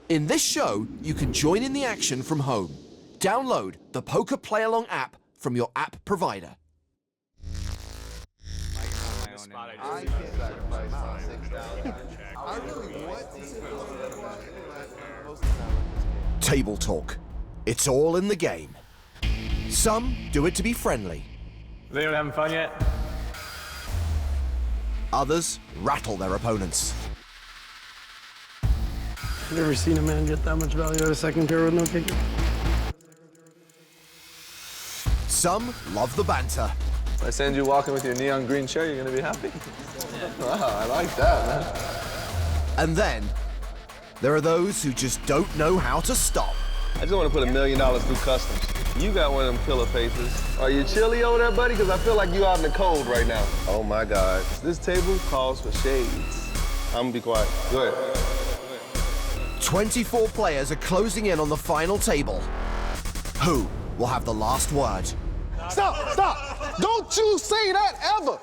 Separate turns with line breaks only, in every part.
In this show, you can join in the action from home. Download the Poker Play Along app from your app provider. Table talk. It's all in the game. Some do it to be friendly.
They not having fun yet?
Others rattle their opponents.
I've never seen a man get that much value out of second pair with no kicker.
Some love the banter.
If I send you walking with your neon green shirt, you're gonna be happy? Wow, I like that, man.
And then, there are those who just don't know how to stop.
I just want to put $1 million through customs. You got one of them killer faces. Are you chilly over there, buddy? Because I feel like you out in the cold right now. Oh my God. This table calls for shades. I'm gonna be quiet. Go ahead.
24 players are closing in on the final table. Who will have the last word?
Stop, stop. Don't you say that ever.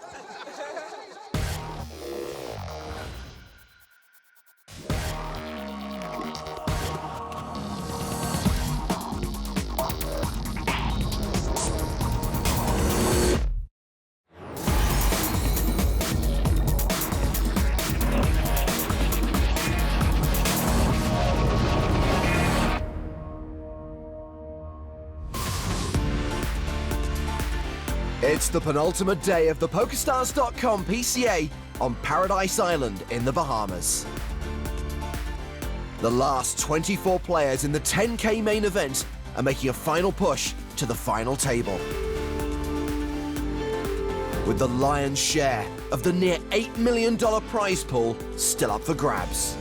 It's the penultimate day of the PokerStars.com PCA on Paradise Island in the Bahamas. The last 24 players in the 10K main event are making a final push to the final table. With the lion's share of the near $8 million prize pool still up for grabs.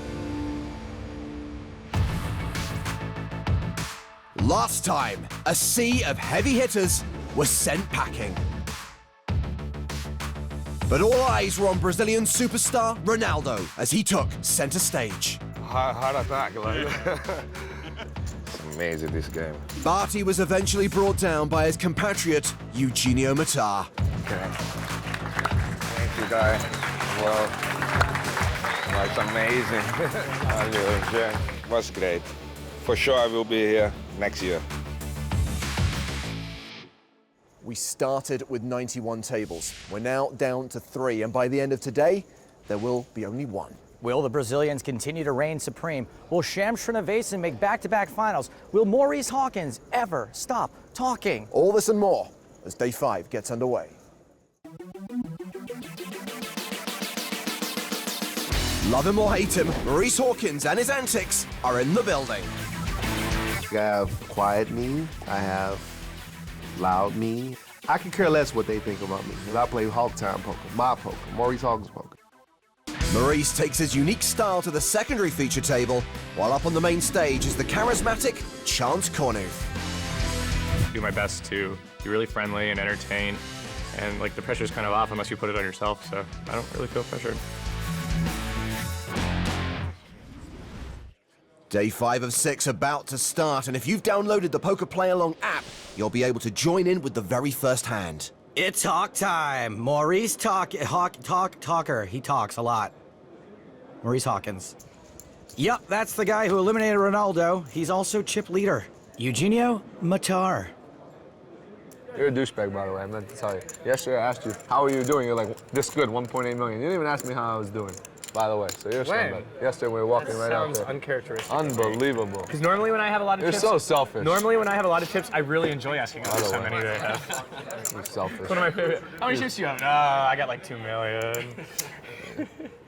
Last time, a sea of heavy hitters was sent packing. But all eyes were on Brazilian superstar Ronaldo as he took center stage.
Hard attack, like. It's amazing, this game.
Barty was eventually brought down by his compatriot, Eugenio Matar.
Okay. Thank you, guy. Well, that's amazing. Yeah, was great. For sure, I will be here next year.
We started with 91 tables. We're now down to 3, and by the end of today, there will be only 1.
Will the Brazilians continue to reign supreme? Will Chance Kornuth make back-to-back finals? Will Maurice Hawkins ever stop talking?
All this and more as Day 5 gets underway. Love him or hate him, Maurice Hawkins and his antics are in the building.
I have quiet me. I have loud me. I can care less what they think about me, because I play Hawk Time poker, my poker, Maurice Hawkins poker.
Maurice takes his unique style to the secondary feature table, while up on the main stage is the charismatic Chance Kornuth.
Do my best to be really friendly and entertain, and like the pressure's kind of off unless you put it on yourself, so I don't really feel pressured.
Day 5 of 6 about to start, and if you've downloaded the Poker Play Along app, you'll be able to join in with the very first hand.
It's Hawk time. Maurice Talker. He talks a lot. Maurice Hawkins. Yep, that's the guy who eliminated Ronaldo. He's also chip leader. Eugenio Matar.
You're a douchebag, by the way, I meant to tell you. Yesterday I asked you, how are you doing? You're like, this good, 1.8 million. You didn't even ask me how I was doing, by the way. So you're a scumbag. Yesterday we were walking right out there.
Sounds uncharacteristic.
Unbelievable.
Because normally when I have a lot of tips...
You're so selfish.
Normally when I have a lot of tips, I really enjoy asking others how many they have.
You're selfish.
One of my favorite. How many chips do you have? I got like 2 million.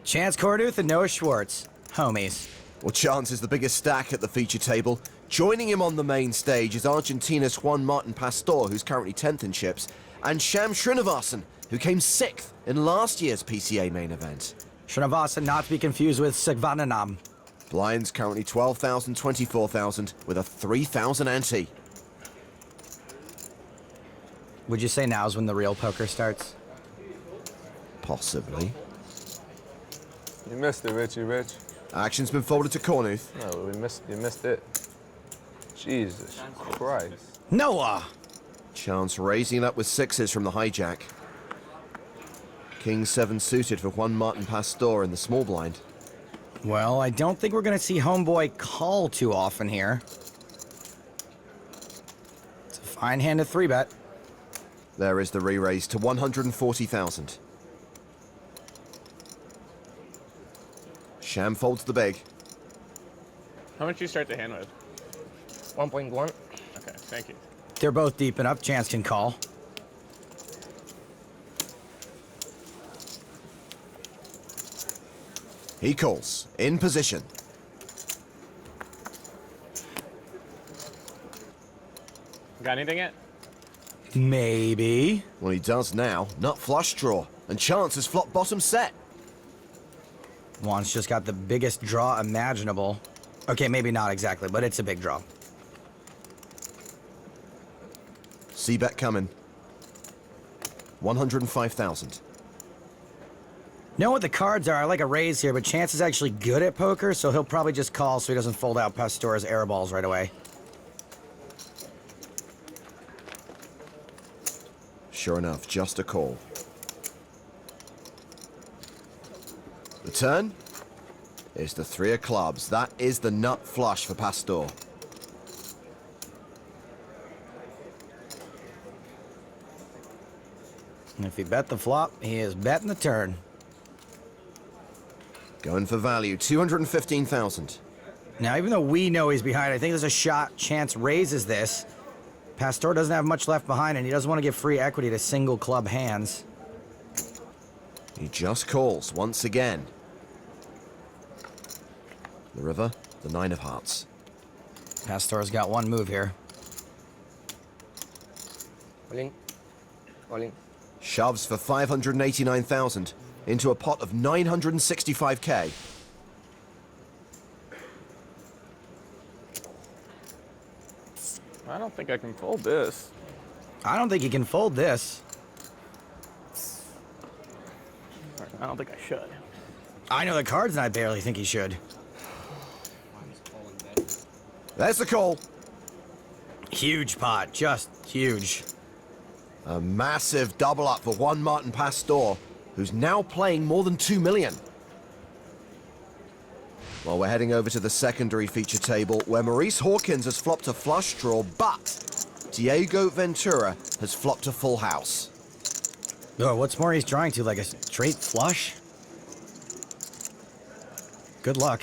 Chance Kornuth and Noah Schwartz. Homies.
Well, Chance is the biggest stack at the feature table. Joining him on the main stage is Argentina's Juan Martin Pastor, who's currently 10th in chips, and Sham Srinivasan, who came 6th in last year's PCA main event.
Srinivasan not to be confused with Sigvananam.
Blinds currently 12,000, 24,000, with a 3,000 ante.
Would you say now's when the real poker starts?
Possibly.
You missed it, Richie Rich.
Action's been folded to Kornuth.
No, you missed it. Jesus Christ.
Noah!
Chance raising it up with 6s from the hijack. King 7 suited for Juan Martin Pastor in the small blind.
Well, I don't think we're going to see Homeboy call too often here. It's a fine hand to 3-bet.
There is the re-raise to 140,000. Sham folds the big.
How much do you start the hand with?
1.1.
Okay, thank you.
They're both deep enough. Chance can call.
He calls. In position.
Got anything yet?
Maybe.
Well, he does now. Nut flush draw. And Chance has flopped bottom set.
Juan's just got the biggest draw imaginable. Okay, maybe not exactly, but it's a big draw.
C-bet coming. 105,000.
Know what the cards are? I like a raise here, but Chance is actually good at poker, so he'll probably just call so he doesn't fold out Pastor's air balls right away.
Sure enough, just a call. The turn is the 3 of clubs. That is the nut flush for Pastor.
And if he bet the flop, he is betting the turn.
Going for value, 215,000.
Now, even though we know he's behind, I think there's a shot Chance raises this. Pastor doesn't have much left behind, and he doesn't want to give free equity to single club hands.
He just calls once again. The river, the 9 of hearts.
Pastor's got one move here.
All in. All in.
Shoves for 589,000 into a pot of 965k.
I don't think I can fold this.
I don't think he can fold this.
I don't think I should.
I know the cards, and I barely think he should.
There's the call.
Huge pot, just huge.
A massive double up for one Martin Pastor, who's now playing more than 2 million. Well, we're heading over to the secondary feature table, where Maurice Hawkins has flopped a flush draw, but Diego Ventura has flopped a full house.
Oh, what's Maurice drawing to, like a straight flush? Good luck.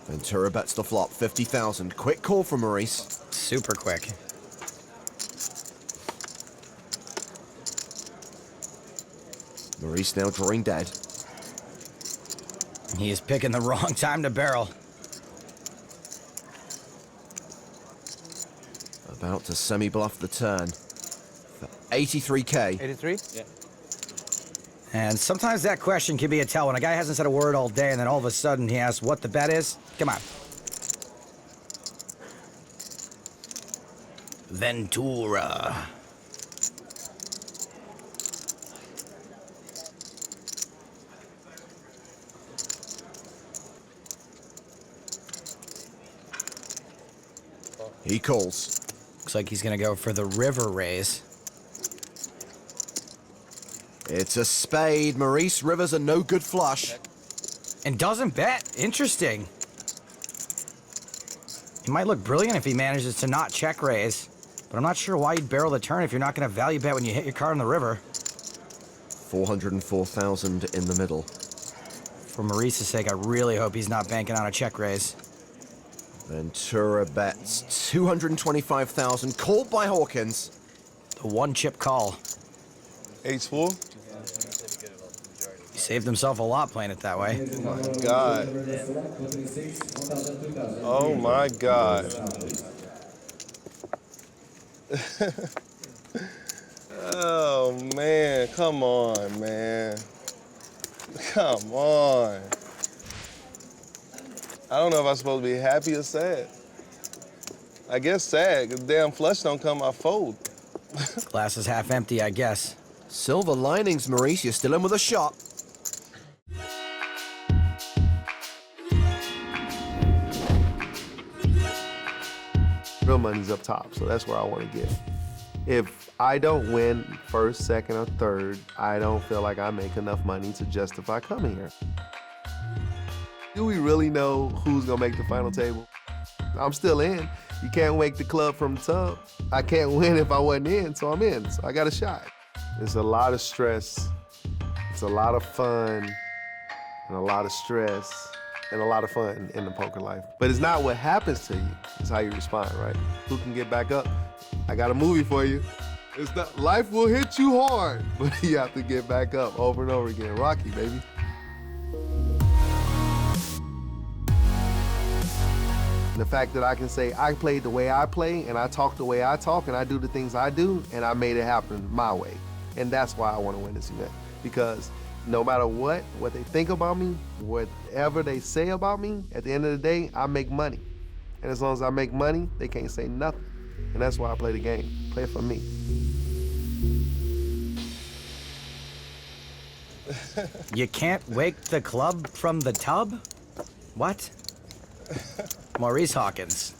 Ventura bets the flop, 50,000. Quick call from Maurice.
Super quick.
Maurice now drawing dead.
He is picking the wrong time to barrel.
About to semi-bluff the turn for 83k.
83? Yeah.
And sometimes that question can be a tell when a guy hasn't said a word all day and then all of a sudden he asks what the bet is. Come on. Ventura.
He calls.
Looks like he's gonna go for the river raise.
It's a spade. Maurice Rivers a no good flush.
And doesn't bet. Interesting. He might look brilliant if he manages to not check raise, but I'm not sure why you'd barrel the turn if you're not gonna value bet when you hit your card on the river.
404,000 in the middle.
For Maurice's sake, I really hope he's not banking on a check raise.
Ventura bets 225,000, called by Hawkins.
The one chip call.
H4?
He saved himself a lot playing it that way.
Oh my God. Oh my God. Oh man, come on, man. Come on. I don't know if I'm supposed to be happy or sad. I guess sad, because damn flush don't come, I fold.
Glass is half empty, I guess.
Silver linings, Maurice. You're still in with a shot.
Real money's up top, so that's where I want to get. If I don't win first, second, or third, I don't feel like I make enough money to justify coming here. Do we really know who's gonna make the final table? I'm still in. You can't wake the club from the tub. I can't win if I wasn't in, so I'm in. So I got a shot. It's a lot of stress. It's a lot of fun and a lot of stress and a lot of fun in the poker life. But it's not what happens to you, it's how you respond, right? Who can get back up? I got a movie for you. It's not, life will hit you hard, but you have to get back up over and over again. Rocky, baby. The fact that I can say I played the way I play and I talk the way I talk and I do the things I do and I made it happen my way. And that's why I want to win this event. Because no matter what they think about me, whatever they say about me, at the end of the day, I make money. And as long as I make money, they can't say nothing. And that's why I play the game. Play it for me.
You can't wake the club from the tub? What? Maurice Hawkins.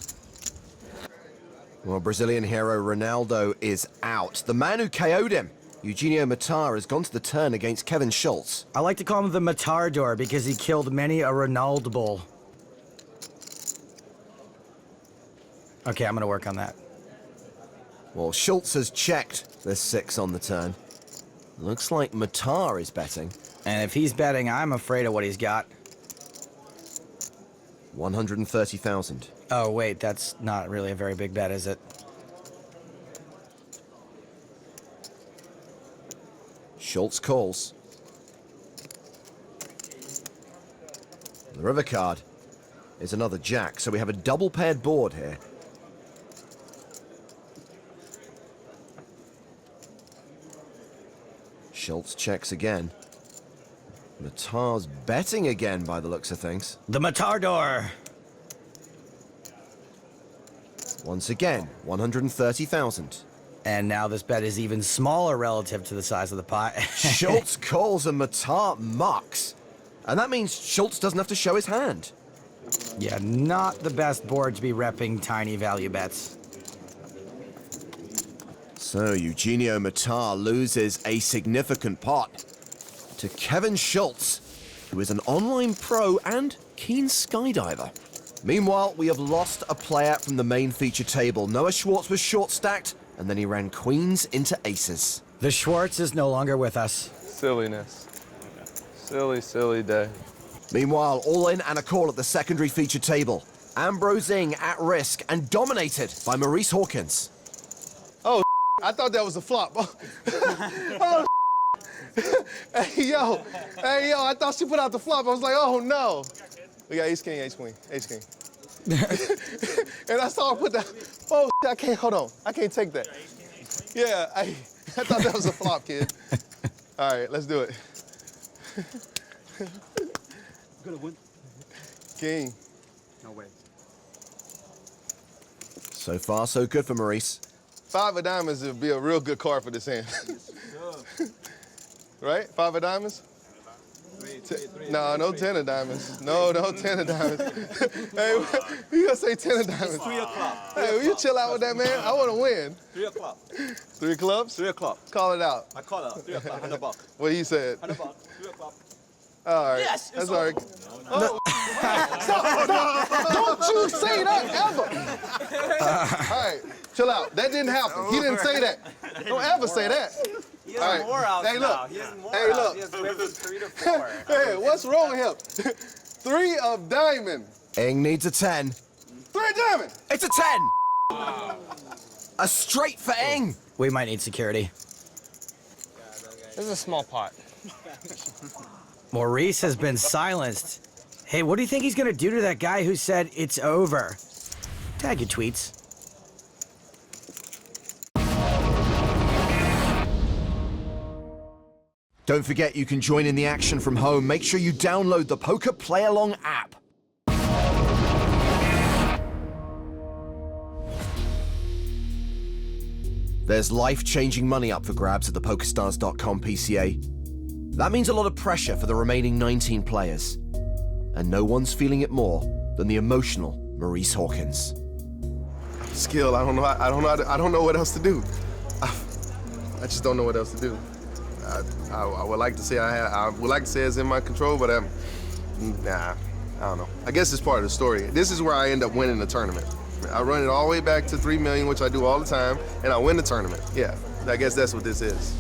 Well, Brazilian hero Ronaldo is out. The man who KO'd him, Eugenio Matar, has gone to the turn against Kevin Schultz.
I like to call him the Matardor because he killed many a Ronaldo bull. Okay, I'm gonna work on that.
Well, Schultz has checked the 6 on the turn. Looks like Matar is betting.
And if he's betting, I'm afraid of what he's got.
130,000.
Oh, wait, that's not really a very big bet, is it?
Schultz calls. The river card is another jack, so we have a double paired board here. Schultz checks again. Matar's betting again by the looks of things.
The Matardor.
Once again, 130,000.
And now this bet is even smaller relative to the size of the pot.
Schultz calls and Matar mucks. And that means Schultz doesn't have to show his hand.
Yeah, not the best board to be repping tiny value bets.
So Eugenio Matar loses a significant pot to Kevin Schultz, who is an online pro and keen skydiver. Meanwhile, we have lost a player from the main feature table. Noah Schwartz was short stacked, and then he ran queens into aces.
The Schwartz is no longer with us.
Silliness. Silly, silly day.
Meanwhile, all in and a call at the secondary feature table. Ambrosing at risk and dominated by Maurice Hawkins.
Oh, I thought that was a flop. Oh, hey, yo, I thought she put out the flop. I was like, oh, no. We got ace king, ace queen, ace king. And I saw her put that, oh, I can't, hold on. I can't take that. Yeah, I thought that was a flop, kid. All right, let's do it.
Gonna win.
King.
No way.
So far, so good for Maurice.
5 of diamonds would be a real good card for this hand. Right? 5 of diamonds? No, no 10 of diamonds. No 10 of diamonds. Hey, you gonna say 10 of diamonds?
3 o'clock.
Hey, will you chill out with that, man? I want to win.
3 o'clock.
3 clubs?
3 o'clock.
Call it out.
I call it 3 o'clock. $100.
What he said.
$100. 3 o'clock.
All right.
Yes,
That's
it's
all right. Oh. Don't you say that ever. All right, chill out. That didn't happen. He didn't say that. Don't ever say that.
He has more out
Hey,
now.
look.
He has more
Hey,
out.
look.
He has maybe 3 to 4.
Hey, what's wrong with him? 3 of diamond.
Ing needs a 10.
3 diamond.
It's a 10! A straight for Ing.
We might need security.
This is a small pot.
Maurice has been silenced. Hey, what do you think he's gonna do to that guy who said it's over? Tag your tweets.
Don't forget you can join in the action from home. Make sure you download the Poker Play Along app. There's life-changing money up for grabs at the PokerStars.com PCA. That means a lot of pressure for the remaining 19 players. And no one's feeling it more than the emotional Maurice Hawkins.
Skill. I don't know what else to do. I just don't know what else to do. I would like to say I would like to say it's in my control, but nah.
I don't know. I guess it's part of the story. This is where I end up winning the tournament. I run it all the way back to 3 million, which I do all the time, and I win the tournament. Yeah, I guess that's what this is.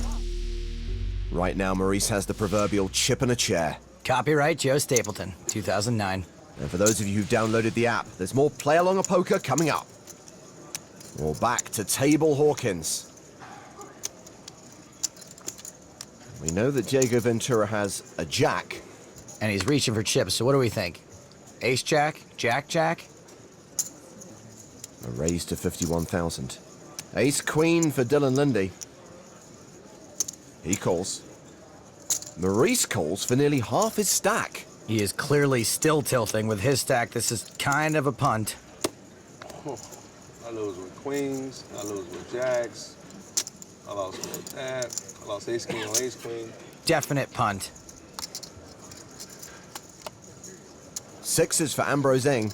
Right now, Maurice has the proverbial chip and a chair.
Copyright Joe Stapleton, 2009.
And for those of you who've downloaded the app, there's more Play Along a Poker coming up. We're back to Table Hawkins. We know that Diego Ventura has a jack.
And he's reaching for chips, so what do we think? Ace Jack? Jack Jack?
A raise to 51,000. Ace Queen for Dylan Lindy. He calls. Maurice calls for nearly half his stack.
He is clearly still tilting with his stack. This is kind of a punt.
I lose with queens. I lose with jacks. I lost with that. I lost ace king on ace queen.
Definite punt.
Sixes for Ambrose Ing.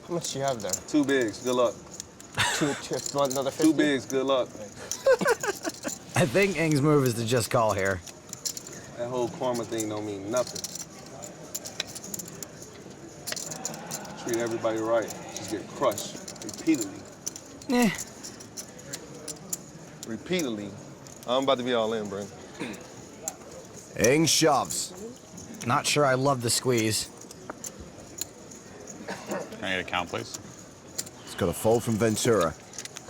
How much do you have there?
2 bigs. Good luck.
Two chips, another 50?
2 bigs. Good luck.
I think Ing's move is to just call here.
That whole karma thing don't mean nothing. Treat everybody right. Just get crushed repeatedly.
Eh.
Repeatedly. I'm about to be all in, Brent.
Ing shoves.
Not sure I love the squeeze.
Can I get a count, please?
It's got a fold from Ventura.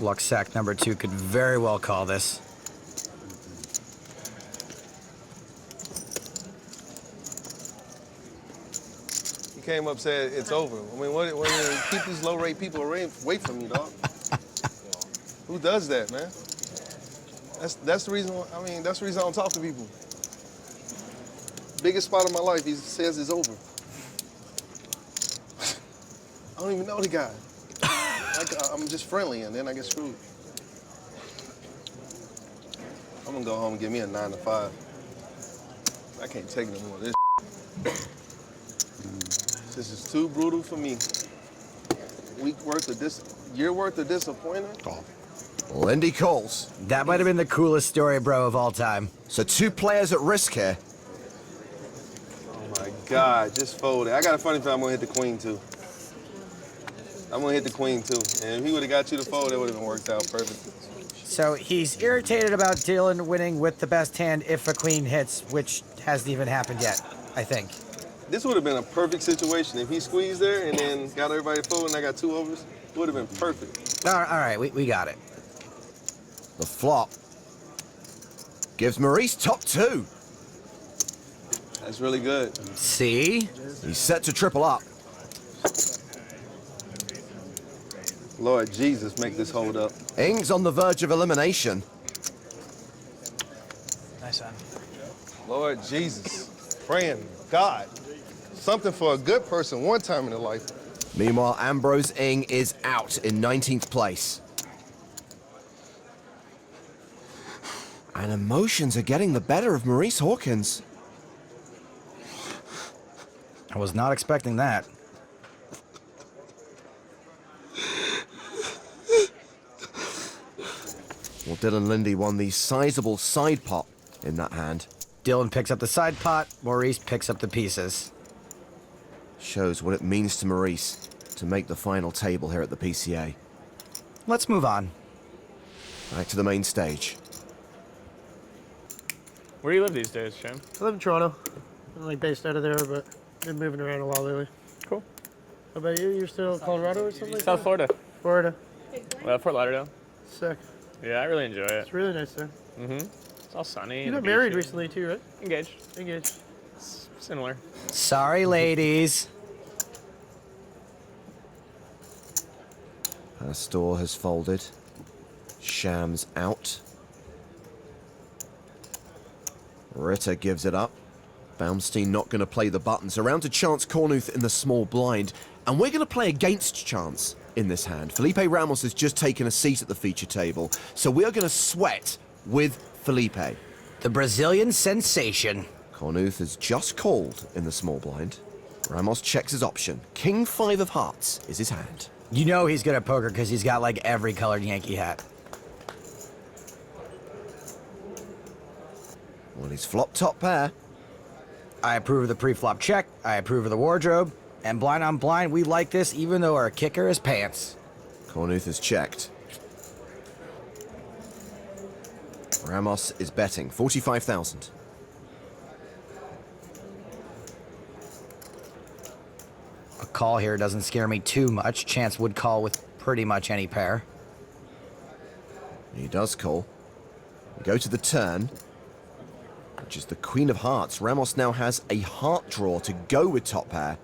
Luck sack number 2 could very well call this.
He came up, said it's over. I mean, what keep these low-rate people away from you, dog. Who does that, man? That's the reason. I mean, that's the reason I don't talk to people. Biggest spot of my life, he says it's over. I don't even know the guy. I'm just friendly, and then I get screwed. I'm gonna go home and give me a 9 to 5. I can't take no more of this. This is too brutal for me. Year worth of disappointment.
Call.
Lindy calls.
That might have been the coolest story, bro, of all time.
So 2 players at risk here.
Oh my God, just fold it. I got a funny feeling I'm gonna hit the queen too. I'm gonna hit the queen too. And if he would've got you to fold, it would've been worked out perfect.
So he's irritated about Dylan winning with the best hand if a queen hits, which hasn't even happened yet, I think.
This would have been a perfect situation. If he squeezed there and then got everybody to fold and I got 2 overs, it would have been perfect.
All right, we got it.
The flop gives Maurice top 2.
That's really good.
See?
He's set to triple up.
Lord Jesus, make this hold up.
Ing's on the verge of elimination.
Nice one.
Lord Jesus, praying, God, something for a good person one time in their life.
Meanwhile, Ambrose Ing is out in 19th place. And emotions are getting the better of Maurice Hawkins.
I was not expecting that.
Well, Dylan Lindy won the sizable side pot in that hand.
Dylan picks up the side pot, Maurice picks up the pieces.
Shows what it means to Maurice to make the final table here at the PCA.
Let's move on.
Back to the main stage.
Where do you live these days, Shane?
I live in Toronto. I'm like based out of there, but been moving around a while lately.
Cool.
How about you? You're still in Colorado or something like
South
that?
Florida.
Florida.
Fort Lauderdale.
Sick.
Yeah, I really enjoy it.
It's really nice there.
Mm-hmm. It's all sunny.
You
and
got married
beachy.
recently too, right?
Engaged.
Engaged.
Similar.
Sorry, ladies.
Pastor has folded. Shams out. Ritter gives it up. Baumstein not going to play the buttons. Around to Chance Kornuth in the small blind. And we're going to play against Chance in this hand. Felipe Ramos has just taken a seat at the feature table. So we are going to sweat with Felipe.
The Brazilian sensation.
Kornuth has just called in the small blind. Ramos checks his option. King 5 of hearts is his hand.
You know he's good at poker because he's got like every colored Yankee hat.
Well, he's flop top pair.
I approve of the pre-flop check. I approve of the wardrobe. And blind on blind, we like this even though our kicker is pants.
Kornuth is checked. Ramos is betting 45,000.
A call here doesn't scare me too much. Chance would call with pretty much any pair.
He does call. We go to the turn, which is the Queen of Hearts. Ramos now has a heart draw to go with top pair.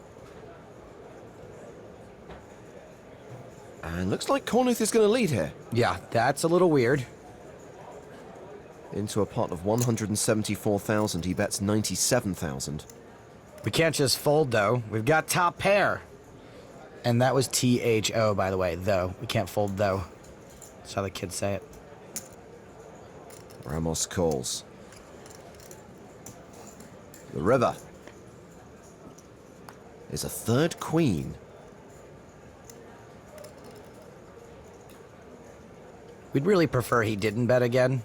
And looks like Kornuth is going to lead here.
Yeah, that's a little weird.
Into a pot of 174,000, he bets 97,000.
We can't just fold, though. We've got top pair. And that was T-H-O, by the way, though. We can't fold, though. That's how the kids say it.
Ramos calls. The river is a third queen.
We'd really prefer he didn't bet again.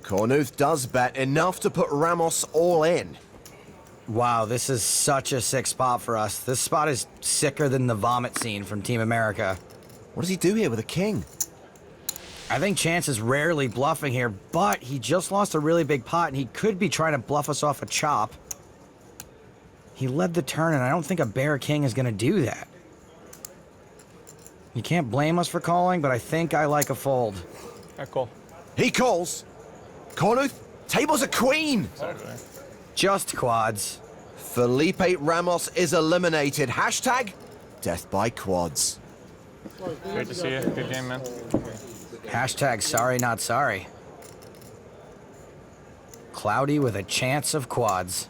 Kornuth does bet enough to put Ramos all in.
Wow, this is such a sick spot for us. This spot is sicker than the vomit scene from Team America.
What does he do here with a king?
I think Chance is rarely bluffing here, but he just lost a really big pot, and he could be trying to bluff us off a chop. He led the turn, and I don't think a bear king is going to do that. You can't blame us for calling, but I think I like a fold.
Cool.
He calls. Kornuth, table's a queen.
Just quads.
Felipe Ramos is eliminated. Hashtag death by quads.
Great to see you. Good game, man.
Hashtag sorry not sorry. Cloudy with a chance of quads.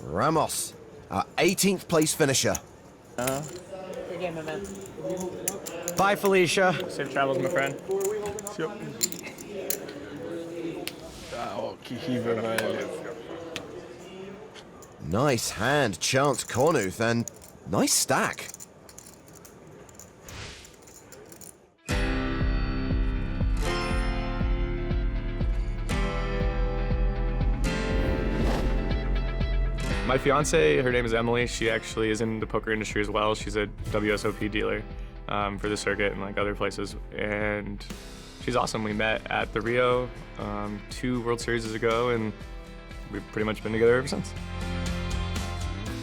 Ramos, our 18th place finisher.
Good game, my man.
Bye, Felicia.
Safe travels, my friend.
Nice hand, Chance Kornuth, and nice stack.
My fiance, her name is Emily. She actually is in the poker industry as well. She's a WSOP dealer for the circuit and like other places. And she's awesome. We met at the Rio 2 World Series ago, and we've pretty much been together ever since.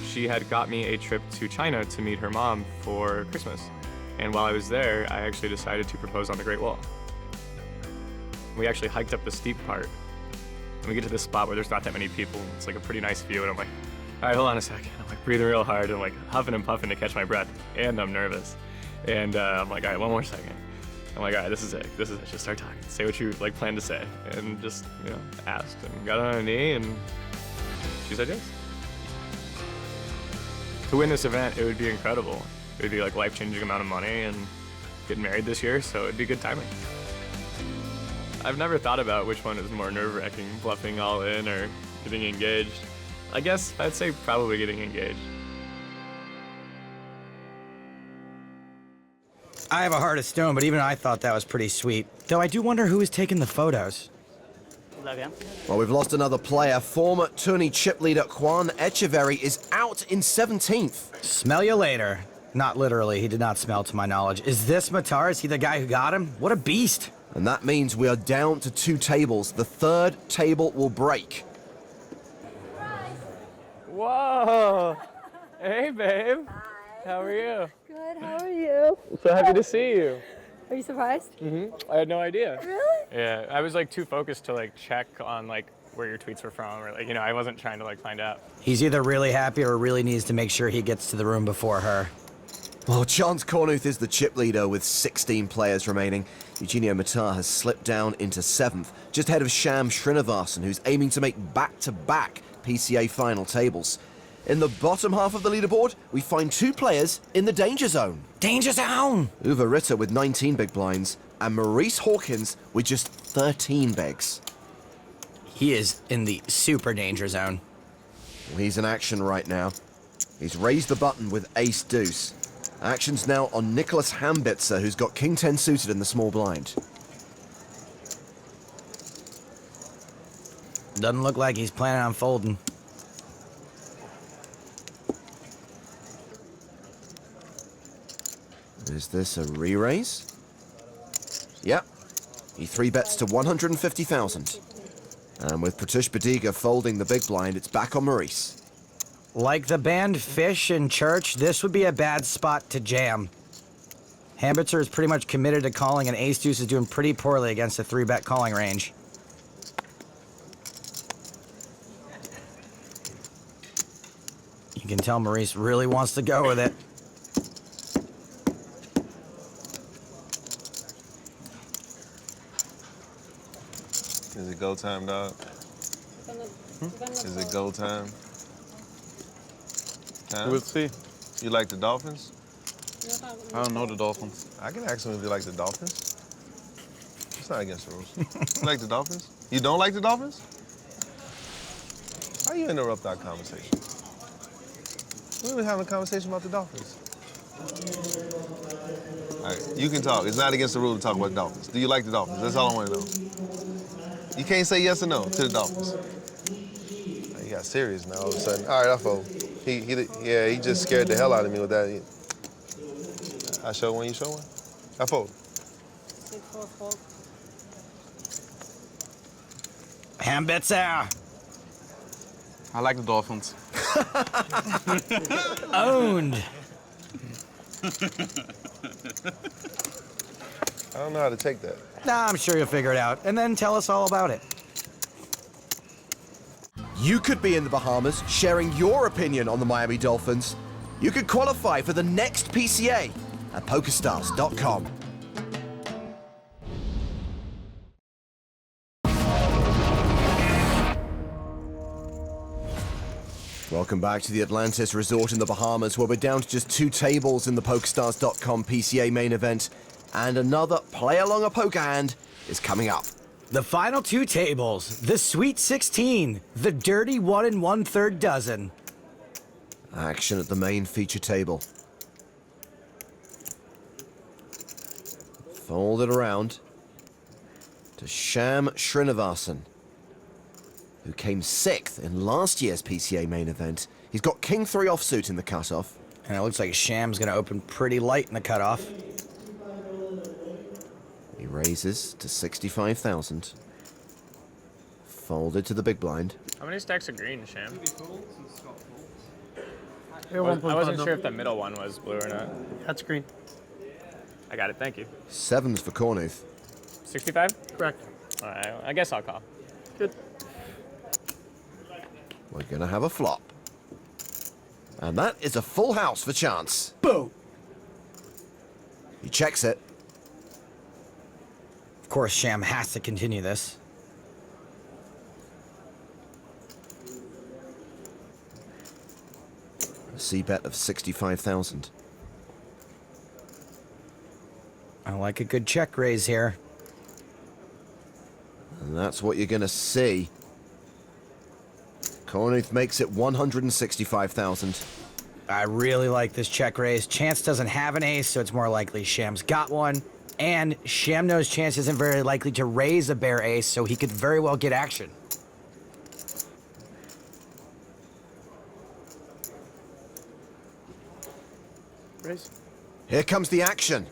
She had got me a trip to China to meet her mom for Christmas. And while I was there, I actually decided to propose on the Great Wall. We actually hiked up the steep part. And we get to this spot where there's not that many people. It's like a pretty nice view, and I'm like, all right, hold on a second. I'm like breathing real hard and like huffing and puffing to catch my breath, and I'm nervous. And I'm like, all right, one more second. I'm like, all right, this is it. This is it. Just start talking. Say what you like plan to say, and just asked and got on a knee, and she said yes. To win this event, it would be incredible. It would be like life-changing amount of money, and getting married this year, so it'd be good timing. I've never thought about which one is more nerve-wracking, bluffing all in or getting engaged. I guess I'd say probably getting engaged.
I have a heart of stone, but even I thought that was pretty sweet. Though I do wonder who is taking the photos.
Well, we've lost another player. Former tourney chip leader Juan Echeverry is out in 17th.
Smell you later. Not literally, he did not smell to my knowledge. Is this Matar? Is he the guy who got him? What a beast.
And that means we are down to 2 tables. The third table will break.
Whoa! Hey, babe. Hi. How are you?
Good, how are you?
So happy to see you.
Are you surprised?
I had no idea.
Really?
Yeah, I was like too focused to like check on like where your tweets were from, or like I wasn't trying to like find out.
He's either really happy or really needs to make sure he gets to the room before her.
Well, Chance Kornuth is the chip leader with 16 players remaining. Eugenio Matar has slipped down into 7th, just ahead of Sham Srinivasan, who's aiming to make back-to-back PCA final tables. In the bottom half of the leaderboard, we find 2 players in the danger zone.
Danger zone!
Uwe Ritter with 19 big blinds, and Maurice Hawkins with just 13 bigs.
He is in the super danger zone.
Well, he's in action right now. He's raised the button with ace-deuce. Action's now on Nicholas Hambitzer, who's got King 10 suited in the small blind.
Doesn't look like he's planning on folding.
Is this a re-raise? Yep. He 3-bets to 150,000. And with Pratush Badiga folding the big blind, it's back on Maurice.
Like the band Fish in church, this would be a bad spot to jam. Hambitzer is pretty much committed to calling, and ace-deuce is doing pretty poorly against a 3-bet calling range. You can tell Maurice really wants to go with it.
Is it go time, dog? Is it go time?
We'll see.
You like the Dolphins?
I don't know the Dolphins.
I can ask him if you like the Dolphins. It's not against the rules. You like the Dolphins? You don't like the Dolphins? Why you interrupt our conversation? We were having a conversation about the Dolphins. All right, you can talk. It's not against the rule to talk about the Dolphins. Do you like the Dolphins? That's all I want to know. You can't say yes or no to the Dolphins. He got serious now all of a sudden. All right, I fold. He just scared the hell out of me with that. I show one, you show one? I fold.
Hambitzer!
I like the Dolphins.
Owned.
I don't know how to take that.
Nah, I'm sure you'll figure it out, and then tell us all about it.
You could be in the Bahamas sharing your opinion on the Miami Dolphins. You could qualify for the next PCA at PokerStars.com. Welcome back to the Atlantis Resort in the Bahamas, where we're down to just 2 tables in the PokerStars.com PCA main event, and another play along a poker hand is coming up.
The final 2 tables, the Sweet 16, the dirty 1 1/3 dozen.
Action at the main feature table. Fold it around to Sham Srinivasan, who came 6th in last year's PCA main event. He's got King 3 offsuit in the cutoff.
And it looks like Sham's gonna open pretty light in the cutoff.
He raises to 65,000. Folded to the big blind.
How many stacks of green, Sham?
Here,
I
1.5
wasn't
mil.
sure if the middle one was blue or not.
That's green.
I got it, thank you.
7s for Kornuth.
65?
Correct.
All right, I guess I'll call.
Good.
We're gonna have a flop. And that is a full house for Chance.
Boom!
He checks it.
Of course, Sham has to continue this.
A C-bet of 65,000.
I like a good check raise here.
And that's what you're gonna see. Kornuth makes it 165,000.
I really like this check raise. Chance doesn't have an ace, so it's more likely Sham's got one. And Sham knows Chance isn't very likely to raise a bare ace, so he could very well get action.
Raise.
Here comes the action.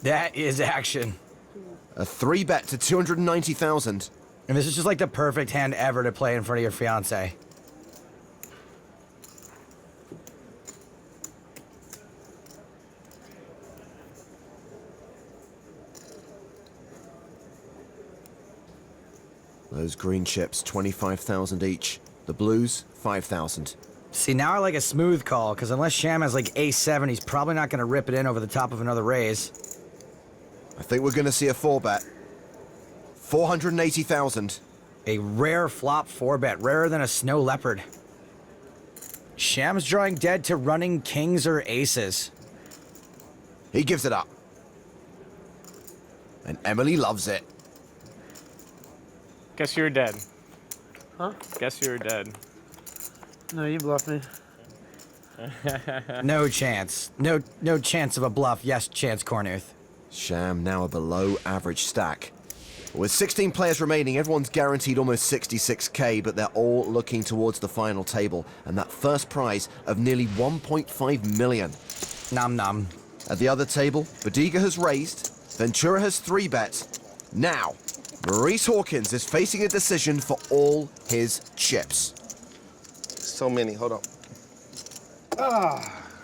That is action.
A 3-bet to 290,000.
And this is just like the perfect hand ever to play in front of your fiance.
Those green chips, 25,000 each. The blues, 5,000.
See, now I like a smooth call, because unless Sham has like ace-7, he's probably not going to rip it in over the top of another raise.
I think we're gonna see a 4-bet. 480,000.
A rare flop 4-bet, rarer than a snow leopard. Sham's drawing dead to running kings or aces.
He gives it up. And Emily loves it.
Guess you're dead.
Huh?
Guess you're dead.
No, you bluffed me.
No chance. No chance of a bluff. Yes, Chance Kornuth.
Sham now a below average stack. With 16 players remaining, everyone's guaranteed almost 66k, but they're all looking towards the final table and that first prize of nearly 1.5 million.
Nom nom.
At the other table, Bodiga has raised, Ventura has 3-bet. Now, Maurice Hawkins is facing a decision for all his chips.
So many, hold on.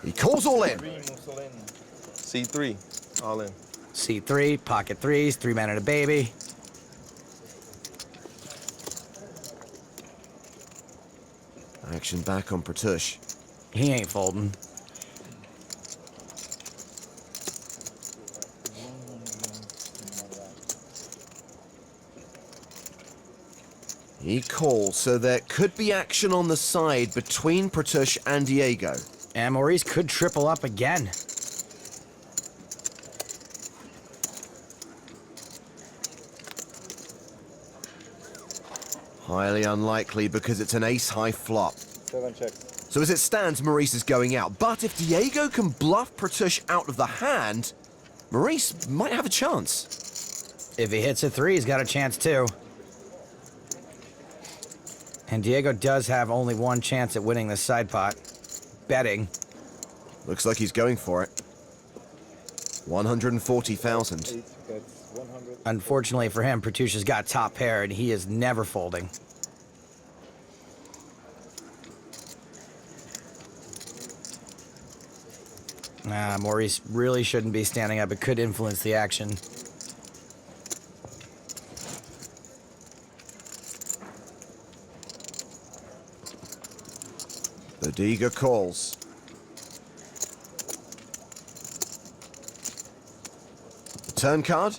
He calls all in.
C3, all in.
C3, pocket threes, 3 men and a baby.
Action back on Pratush.
He ain't folding.
He calls, so there could be action on the side between Pratush and Diego.
And Maurice could triple up again.
Highly unlikely because it's an ace-high flop.
7 checks.
So as it stands, Maurice is going out. But if Diego can bluff Pratush out of the hand, Maurice might have a chance.
If he hits a 3, he's got a chance too. And Diego does have only one chance at winning this side pot. Betting.
Looks like he's going for it. 140,000.
8 bets, 100.
Unfortunately for him, Pratush has got top pair and he is never folding. Maurice really shouldn't be standing up. It could influence the action.
Bodiga calls. The turn card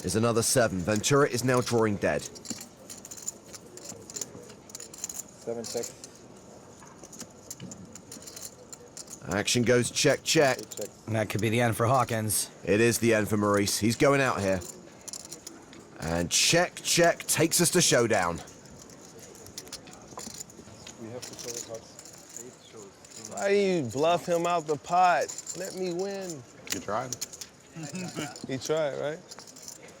is another 7. Ventura is now drawing dead.
7 checks.
Action goes check, check.
8 checks.
And that could be the end for Hawkins.
It is the end for Maurice. He's going out here. And check, check takes us to showdown.
We have to show the cards. 8 shows.
Why you bluff him out the pot? Let me win.
You tried.
He tried, right?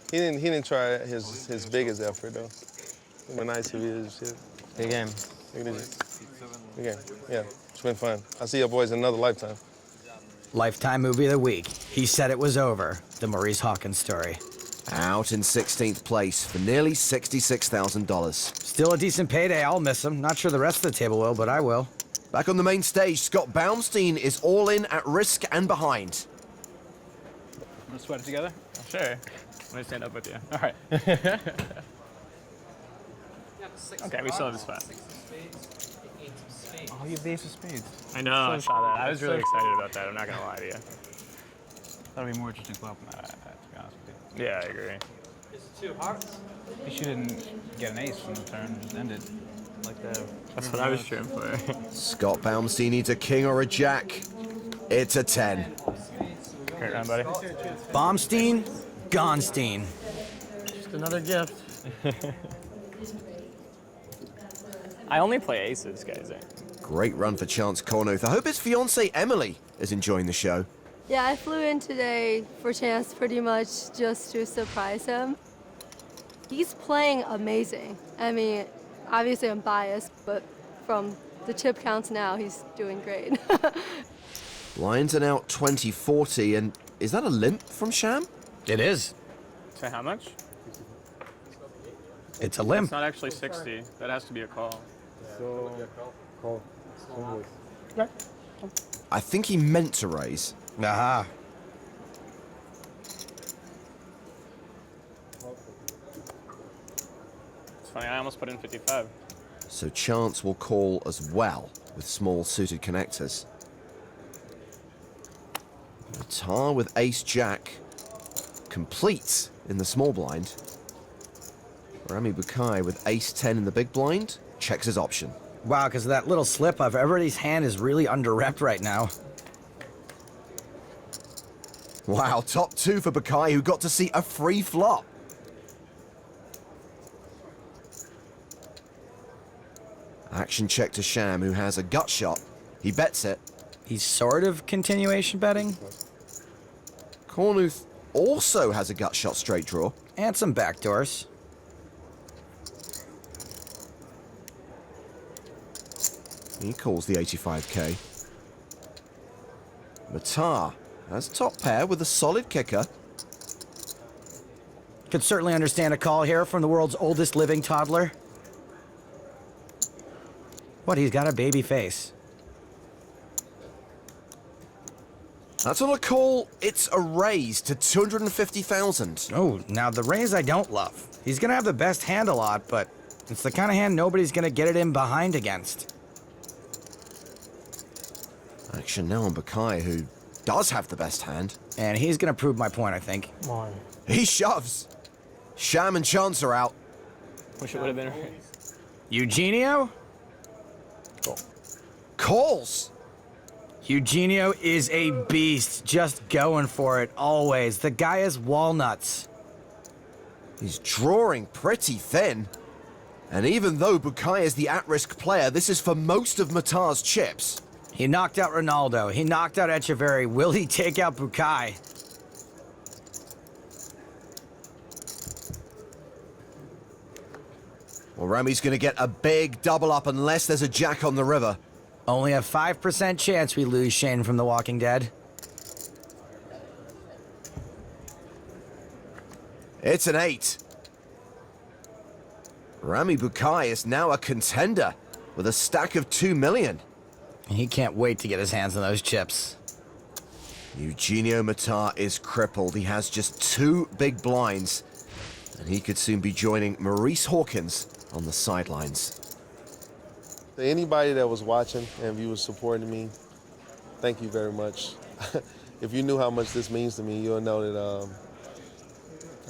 He didn't try his biggest effort though. It was nice of you. Shit.
Big game.
Big game. Yeah, it's been fun. I'll see you boys in another lifetime.
Lifetime movie of the week. He said it was over. The Maurice Hawkins story.
Out in 16th place for nearly $66,000.
Still a decent payday. I'll miss him. Not sure the rest of the table will, but I will.
Back on the main stage, Scott Baumstein is all in at risk and behind.
Want to sweat it together?
Sure. I'm gonna stand up with you.
All right.
Okay, we still have a spot.
Oh, you have the ace of spades.
I know, I saw that. I was really excited about that, I'm not gonna lie to you.
That'll be more interesting flop than that, to be honest with
Yeah, I agree.
you. You shouldn't get an ace from the turn and just end it like the.
That's what I was cheering for.
Scott Baumstein needs a king or a jack. It's a 10.
Great round, buddy.
Baumstein, Gonstein.
Just another gift.
I only play aces, guys.
Great run for Chance Kornuth. I hope his fiancée Emily is enjoying the show.
Yeah, I flew in today for Chance pretty much just to surprise him. He's playing amazing. I mean, obviously I'm biased, but from the chip counts now, he's doing great.
Blinds are now 20-40, and is that a limp from Sham?
It is.
So how much?
It's a limp.
It's not actually 60. That has to be a call.
So, call.
I think he meant to raise.
Aha.
It's funny, I almost put in 55.
So Chance will call as well with small suited connectors. A Tar with ace-jack complete in the small blind. Rami Bukai with ace-10 in the big blind checks his option.
Wow, because of that little slip up, everybody's hand is really under-repped right now.
Wow, top 2 for Bukai, who got to see a free flop. Action check to Sham, who has a gut shot. He bets it.
He's sort of continuation betting.
Kornuth also has a gut shot straight draw.
And some backdoors.
He calls the 85K. Matar has top pair with a solid kicker.
Could certainly understand a call here from the world's oldest living toddler. What, he's got a baby face.
That's on a call. It's a raise to 250,000.
Oh, now the raise I don't love. He's gonna have the best hand a lot, but it's the kind of hand nobody's gonna get it in behind against.
Action now on Bukai, who does have the best hand.
And he's gonna prove my point, I think.
Come on.
He shoves. Sham and Chance are out.
Wish it would have been right.
Eugenio?
Calls.
Eugenio is a beast, just going for it, always. The guy is walnuts.
He's drawing pretty thin. And even though Bukai is the at-risk player, this is for most of Matar's chips.
He knocked out Ronaldo. He knocked out Echeverry. Will he take out Bukai?
Well, Rami's going to get a big double up unless there's a jack on the river.
Only a 5% chance we lose Shane from The Walking Dead.
It's an 8. Rami Bukai is now a contender with a stack of 2 million.
He can't wait to get his hands on those chips.
Eugenio Matar is crippled. He has just 2 big blinds, and he could soon be joining Maurice Hawkins on the sidelines.
To anybody that was watching and if you was supporting me, thank you very much. If you knew how much this means to me, you'll know that,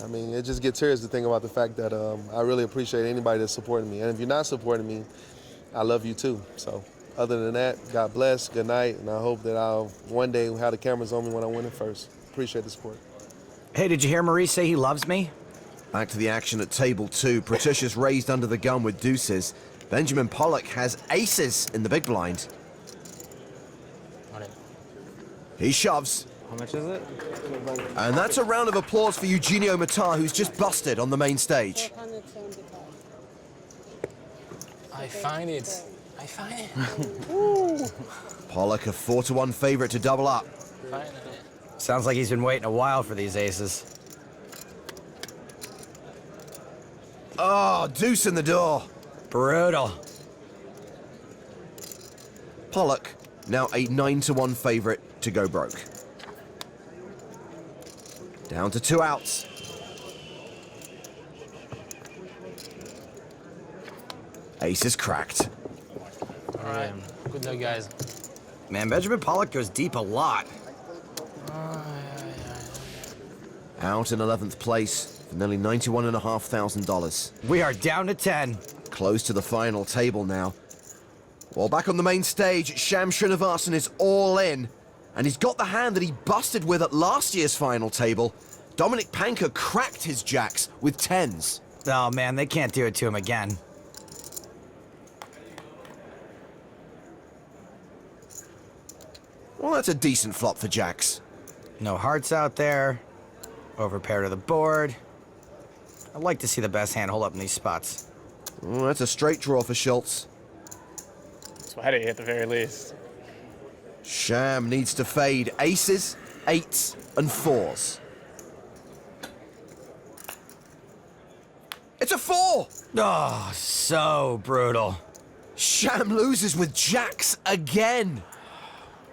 I mean, it just gets serious to think about the fact that I really appreciate anybody that's supporting me. And if you're not supporting me, I love you too. So other than that, God bless, good night, and I hope that I'll one day have the cameras on me when I win it first. Appreciate the support.
Hey, did you hear Maurice say he loves me?
Back to the action at table 2. Patricia's raised under the gun with deuces. Benjamin Pollock has aces in the big blind. He shoves.
How much is it?
And that's a round of applause for Eugenio Matar, who's just busted on the main stage.
I find it. I find it.
Pollock a 4-1 favorite to double up.
Sounds like he's been waiting a while for these aces.
Oh, deuce in the door.
Brutal.
Pollock now a 9-1 favorite to go broke. Down to 2 outs. Ace is cracked.
All right. Good luck, guys.
Man, Benjamin Pollock goes deep a lot.
Out in 11th place for nearly $91,500.
We are down to 10.
Close to the final table now. Well, back on the main stage, Sham Srinivasan is all in. And he's got the hand that he busted with at last year's final table. Dominic Panker cracked his jacks with 10s.
Oh man, they can't do it to him again.
Well, that's a decent flop for jacks.
No hearts out there. Overpair to the board. I'd like to see the best hand hold up in these spots.
Oh, that's a straight draw for Schultz.
Sweaty at the very least.
Sham needs to fade aces, 8s, and 4s. It's a 4!
Oh, so brutal.
Sham loses with jacks again.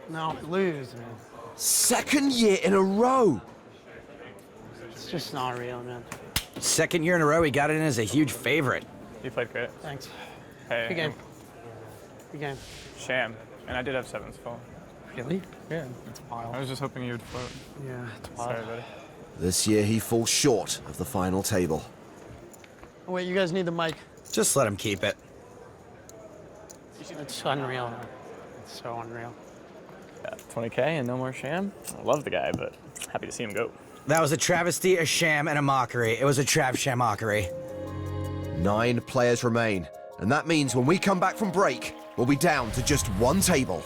No, lose, man.
Second year in a row.
It's just not real, man.
Second year in a row, he got it in as a huge favorite.
You played great.
Thanks.
Hey.
Good game. Good game.
Sham. And I did have 7s full.
Really?
Yeah. It's wild. I was just hoping you would float.
Yeah, it's wild.
Sorry, buddy.
This year he falls short of the final table.
Oh, wait, you guys need the mic.
Just let him keep it.
It's unreal, man. It's so unreal.
Yeah, 20K and no more Sham. I love the guy, but happy to see him go.
That was a travesty, a sham, and a mockery. It was a Trav Sham mockery.
9 players remain, and that means when we come back from break, we'll be down to just 1 table.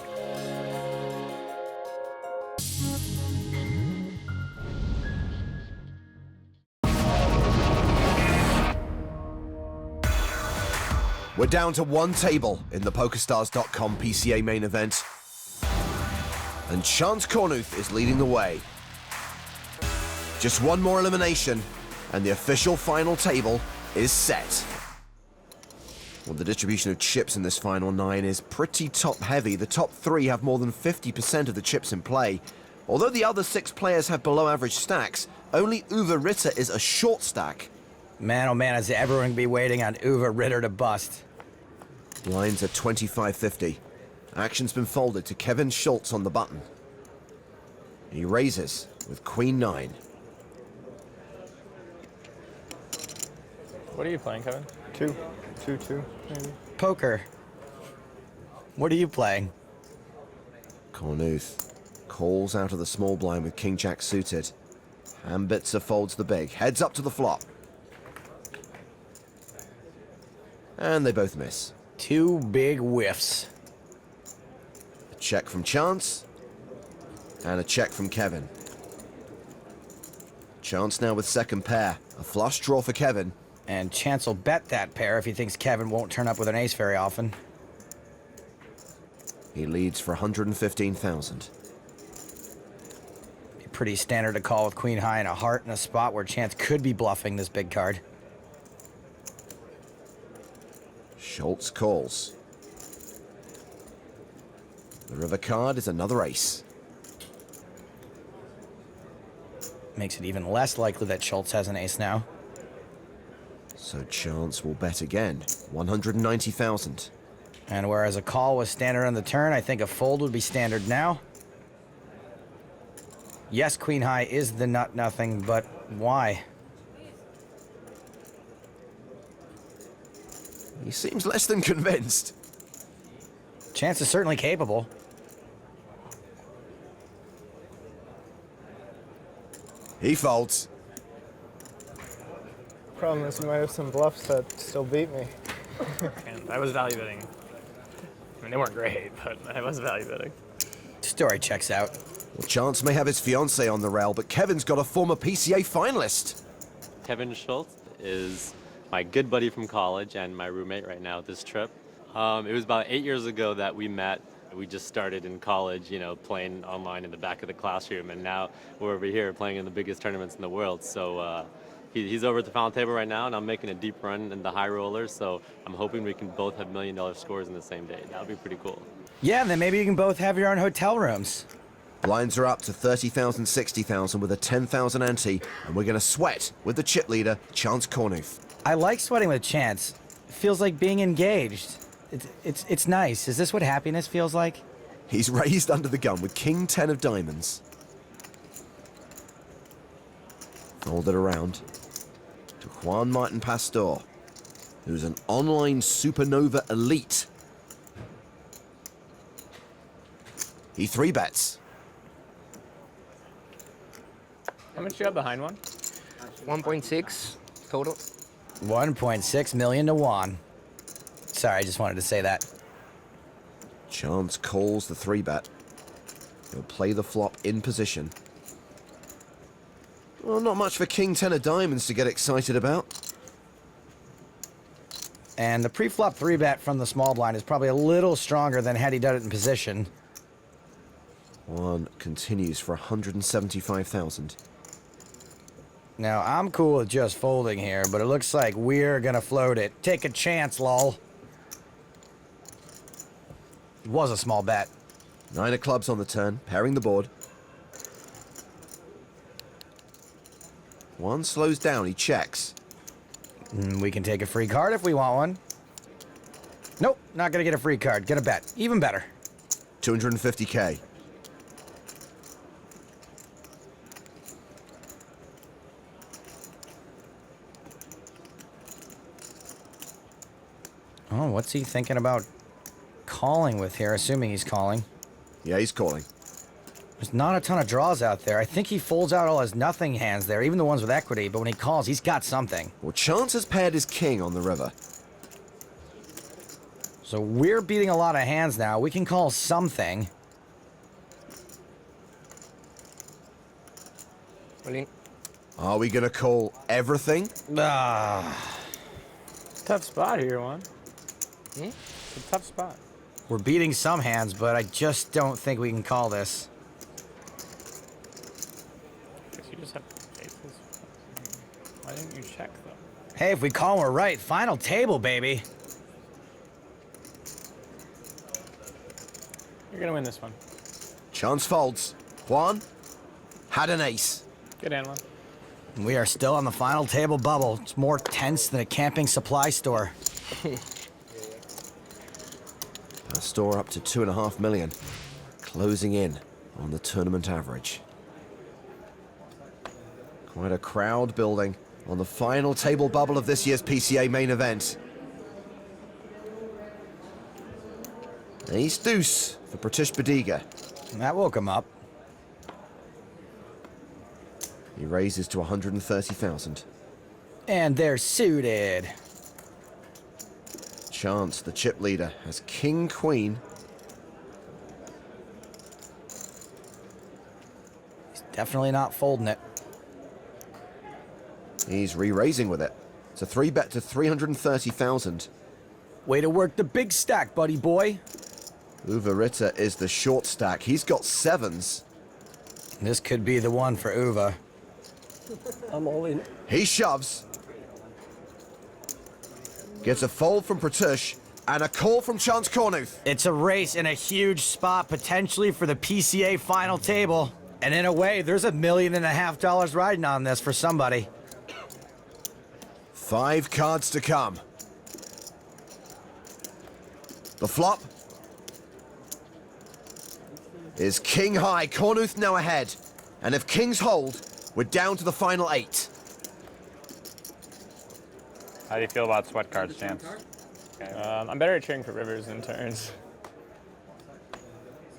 We're down to one table in the PokerStars.com PCA main event. And Chance Kornuth is leading the way. Just one more elimination, and the official final table is set. Well, the distribution of chips in this final 9 is pretty top-heavy. The top 3 have more than 50% of the chips in play. Although the other 6 players have below-average stacks, only Uwe Ritter is a short stack.
Man, oh man, is everyone going to be waiting on Uwe Ritter to bust.
Blinds at 25-50. Action's been folded to Kevin Schultz on the button. He raises with Queen 9.
What are you playing, Kevin?
2, 2, maybe.
Poker. What are you playing?
Kornuth calls out of the small blind with King Jack suited. Ambitzer folds the big, heads up to the flop. And they both miss.
2 big whiffs.
A check from Chance, and a check from Kevin. Chance now with second pair. A flush draw for Kevin.
And Chance will bet that pair if he thinks Kevin won't turn up with an ace very often.
He leads for 115,000.
Be pretty standard to call with Queen High and a heart in a spot where Chance could be bluffing this big card.
Schultz calls. The river card is another ace.
Makes it even less likely that Schultz has an ace now.
So Chance will bet again. 190,000.
And whereas a call was standard on the turn, I think a fold would be standard now. Yes, Queen High is the nut nothing, but why?
He seems less than convinced.
Chance is certainly capable.
He folds.
Problem is, you might have some bluffs that still beat me.
And I was value betting. I mean, they weren't great, but I was value betting.
Story checks out.
Well, Chance may have his fiancée on the rail, but Kevin's got a former PCA finalist.
Kevin Schultz is my good buddy from college and my roommate right now at this trip. It was about 8 years ago that we met. We just started in college, you know, playing online in the back of the classroom, and now we're over here playing in the biggest tournaments in the world. So he's over at the final table right now, and I'm making a deep run in the high rollers, so I'm hoping we can both have $1 million scores in the same day. That would be pretty cool.
Yeah, then maybe you can both have your own hotel rooms.
Blinds are up to 30,000, 60,000 with a 10,000 ante, and we're going to sweat with the chip leader, Chance Kornuth.
I like sweating with Chance. It feels like being engaged. It's nice. Is this what happiness feels like?
He's raised under the gun with King 10 of diamonds. Fold it around to Juan Martin Pastor, who's an online supernova elite. He 3-bets.
How much do you have behind one?
1.6 total.
1.6 million to Juan. Sorry, I just wanted to say that.
Chance calls the 3-bet. He'll play the flop in position. Well, not much for King 10 of diamonds to get excited about.
And the pre-flop 3-bet from the small blind is probably a little stronger than had he done it in position.
Juan continues for 175,000.
Now, I'm cool with just folding here, but it looks like we're gonna float it. Take a chance, lol. It was a small bet.
9 of clubs on the turn, pairing the board. Juan slows down, he checks.
We can take a free card if we want one. Nope, not gonna get a free card. Get a bet. Even better.
250K.
Oh, what's he thinking about calling with here, assuming he's calling?
Yeah, he's calling.
There's not a ton of draws out there. I think he folds out all his nothing hands there, even the ones with equity, but when he calls, he's got something.
Well, Chance has paired his king on the river.
So we're beating a lot of hands now. We can call something.
Are we gonna call everything?
Ah.
Tough spot here, Juan.
It's a tough spot.
We're beating some hands, but I just don't think we can call this.
Guess you just have aces. Why didn't you check though?
Hey, if we call them, we're right. Final table, baby.
You're gonna win this one.
Chance folds. Juan had an ace.
Good handle.
We are still on the final table bubble. It's more tense than a camping supply store.
A store up to 2.5 million, closing in on the tournament average. Quite a crowd building on the final table bubble of this year's PCA main event. Ace deuce for Pratish Badiga.
That woke him up.
He raises to 130,000.
And they're suited.
Chance, the chip leader, has king, queen.
He's definitely not folding it.
He's re-raising with it. It's a 3-bet to 330,000.
Way to work the big stack, buddy boy.
Uwe Ritter is the short stack. He's got 7s.
This could be the one for Uwe.
I'm all in.
He shoves. Gets a fold from Pratish and a call from Chance Kornuth.
It's a race in a huge spot, potentially for the PCA final table. And in a way, there's $1.5 million riding on this for somebody.
5 cards to come. The flop is king high. Kornuth now ahead. And if kings hold, we're down to the final 8.
How do you feel about sweat cards, Chance? I'm better at cheering for rivers than turns.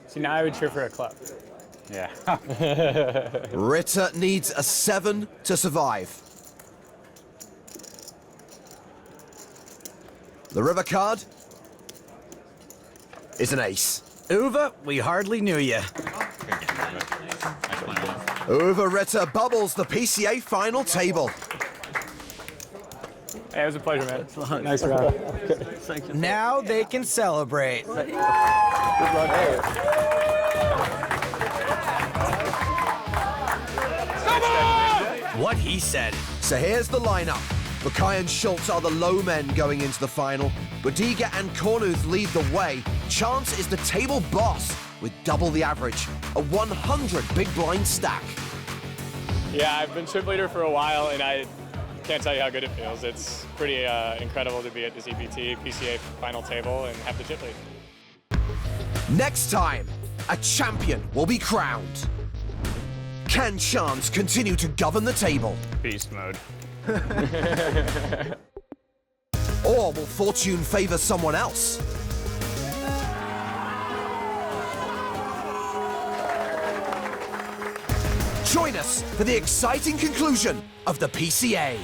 See, now I would cheer for a club. Yeah.
Ritter needs a 7 to survive. The river card is an ace.
Uwe, we hardly knew you.
Uwe Ritter bubbles the PCA final table.
Hey, it was a pleasure, man. Nice round.
Now they can celebrate.
Good luck.
What he said.
So here's the lineup. Bukai and Schultz are the low men going into the final. Badiga and Kornuth lead the way. Chance is the table boss with double the average, a 100 big blind stack.
Yeah, I've been chip leader for a while, and I can't tell you how good it feels. It's pretty incredible to be at this EPT PCA final table and have the chip lead.
Next time, a champion will be crowned. Can Chance continue to govern the table?
Beast mode.
Or will fortune favor someone else? Join us for the exciting conclusion of the PCA.